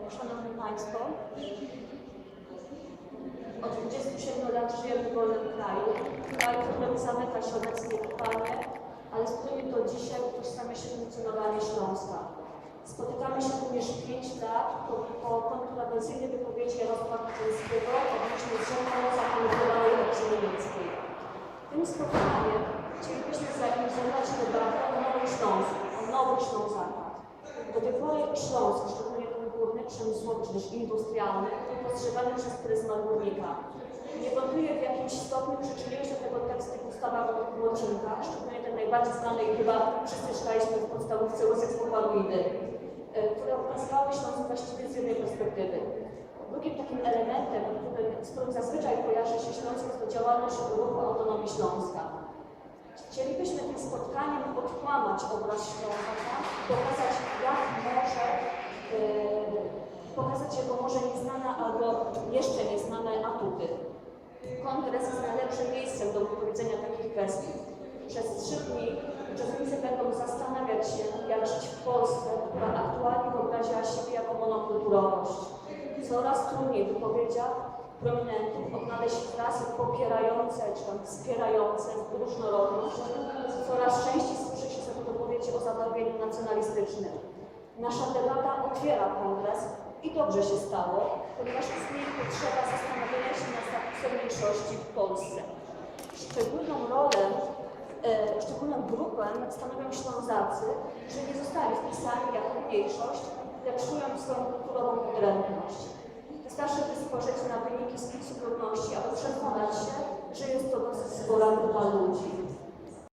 Szanowni Państwo, od 27 lat żyjemy w wolnym kraju, w którym zamyka się obecnie trwanie, ale z którym to dzisiaj utożsamia się funkcjonowanie Śląska. Spotykamy się również 5 lat po kontrowersyjnej wypowiedzi Jarosława Kaczyńskiego odnośnie rzekomo zahanioblonej obcy niemieckiej. Tym spotkaniem chcielibyśmy zorganizować debatę o Nowym Śląsku, o nowych Ślązakach. Do tej pory Śląsk, szczególnie ten górny, przemysłowy czy też industrialny, był postrzegany przez pryzmat górnika. Niewątpliwie w jakimś stopniu przyczyniły się tego teksty ustawy o Młocinkach, szczególnie ten najbardziej znany i chyba wszyscy czytaliśmy w podstawówce Łysek z Pokładuidy, które okazywały Śląsk właściwie z jednej perspektywy. Drugim takim elementem, z którym zazwyczaj kojarzy się Śląsk, jest to działalność ruchu Autonomii Śląska. Chcielibyśmy tym spotkaniem odkłamać obraz Śląska, pokazać jego może nieznane albo jeszcze nieznane atuty. Kongres jest najlepszym miejscem do wypowiedzenia takich kwestii. Przez 3 dni uczestnicy będą zastanawiać się, jak żyć w Polsce, która aktualnie wyobraziła siebie jako monokulturowość. Coraz trudniej w wypowiedziach prominentów odnaleźć frazy popierające czy tam wspierające różnorodność. Coraz częściej słyszy się wypowiedzi o zabarwieniu nacjonalistycznym. Nasza debata otwiera kongres i dobrze się stało, ponieważ istnieje potrzeba zastanowienia się nad statusem mniejszości w Polsce. Szczególną grupę stanowią Ślązacy, którzy nie zostali wpisani jako mniejszość, lecz czują swoją kulturową odrębność. Wystarczy spojrzeć na wyniki spisu ludności, aby przekonać się, że jest to dosyć spora grupa ludzi.